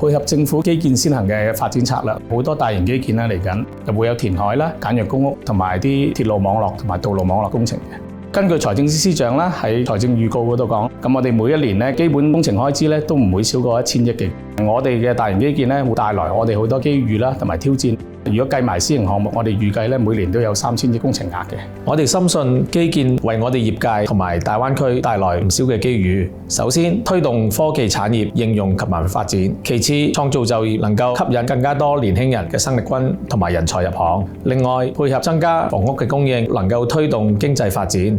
配合政府基建先行嘅發展策略，好多大型基建嚟緊，就會有填海啦、簡約公屋同埋啲鐵路網絡同埋道路網絡工程嘅。根據財政司司長喺財政預告嗰度講，咁我哋每一年基本工程開支都唔會少過1000億嘅。我哋嘅大型基建會帶來我哋好多機遇啦同埋挑戰。如果計埋私營項目，我哋預計每年都有3000億工程額嘅。我哋深信基建為我哋業界同埋大灣區帶來唔少嘅機遇。首先，推動科技產業應用及埋發展；其次，創造就業，能夠吸引更加多年輕人嘅生力軍同埋人才入行。另外，配合增加房屋嘅供應，能夠推動經濟發展。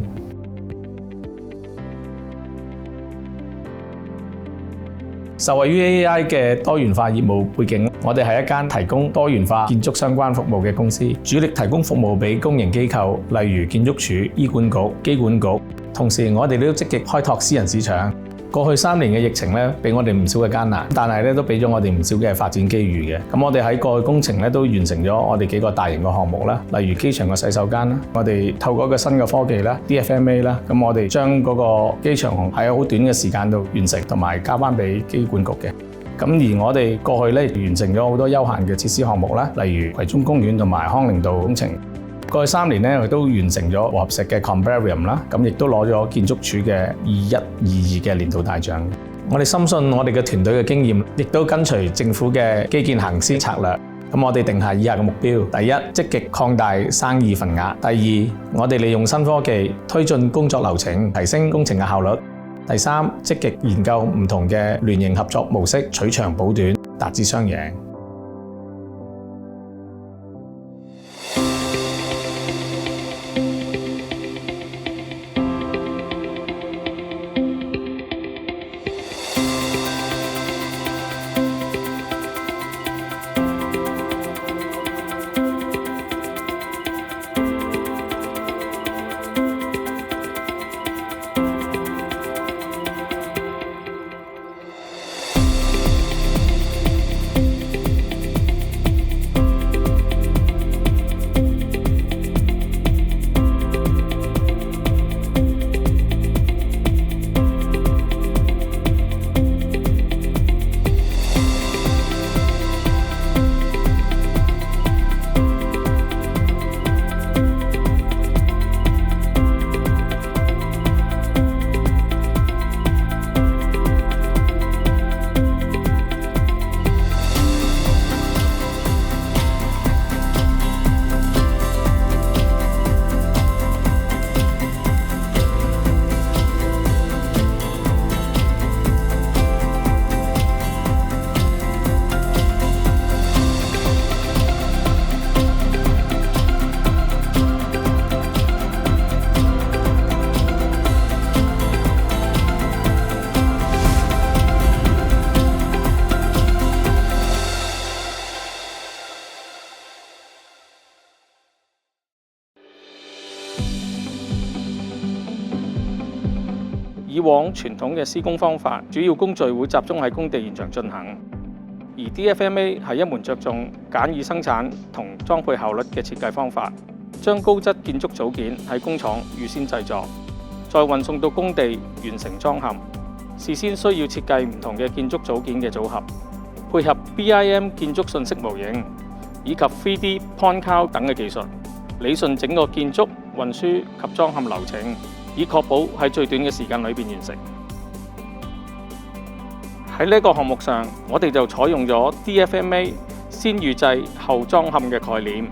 受惠於 AI 嘅多元化業務背景，我哋係一間提供多元化建築相關服務嘅公司，主力提供服務俾公營機構，例如建築署、醫管局、機管局。同時，我哋都積極開拓私人市場。過去3年嘅疫情俾我哋唔少嘅艱難，但係都俾咗我哋唔少嘅發展機遇嘅。咁我哋喺過去工程都完成咗我哋幾個大型嘅項目啦，例如機場嘅洗手間啦，我哋透過一個新嘅科技啦 ，DFMA 啦，咁我哋將嗰個機場喺好短嘅時間度完成，同埋交翻俾機管局嘅。咁而我哋過去完成咗好多休閒嘅設施項目啦，例如葵涌公園同埋康寧道工程。過去3年我哋都完成咗和合石嘅 Combarium 啦，咁亦都攞咗建築署嘅2122嘅年度大獎。我哋深信我哋嘅團隊嘅經驗，亦都跟隨政府嘅基建行先策略。咁我哋定下以下嘅目標：第一，積極擴大生意份額；第二，我哋利用新科技推進工作流程，提升工程嘅效率；第三，積極研究唔同嘅聯營合作模式，取長補短，達至雙贏。以往傳統嘅施工方法，主要工序會集中喺工地現場進行，而 DFMA 係一門着重簡易生產同裝配效率嘅設計方法，將高質建築組件喺工廠預先製作，再運送到工地完成裝嵌。事先需要設計唔同嘅建築組件嘅組合，配合 BIM 建築信息模型以及 3D Point Cloud 等嘅技術，理順整個建築、運輸及裝嵌流程，以確保喺最短嘅時間裏邊完成。喺呢個項目上，我哋就採用咗 DFMA 先預製後裝嵌嘅概念，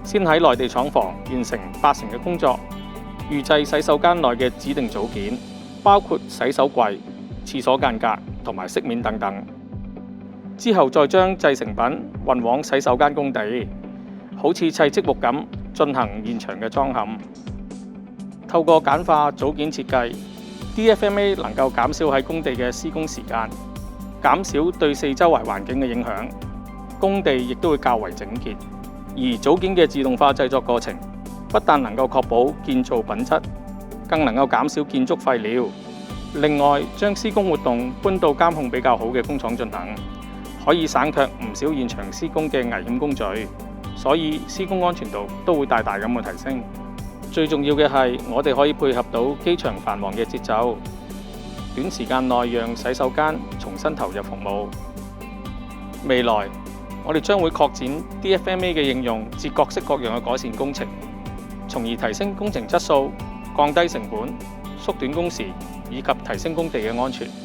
先喺內地廠房完成80%嘅工作，預製洗手間內嘅指定組件，包括洗手櫃、廁所間隔同埋飾面等等。之後再將製成品運往洗手間工地，好似砌積木咁進行現場嘅裝嵌。透過簡化組件設計 ，DFMA 能夠減少喺工地嘅施工時間，減少對四周圍環境嘅影響，工地亦都會較為整潔。而組件嘅自動化製作過程，不但能夠確保建造品質，更能夠減少建築廢料。另外，將施工活動搬到監控比較好嘅工廠進行，可以省卻唔少現場施工嘅危險工序，所以施工安全度都會大大咁去提升。最重要嘅係，我哋可以配合到機場繁忙嘅節奏，短時間內讓洗手間重新投入服務。未來我哋將會擴展 DFMA 嘅應用至各式各樣嘅改善工程，從而提升工程質素、降低成本、縮短工時以及提升工地嘅安全。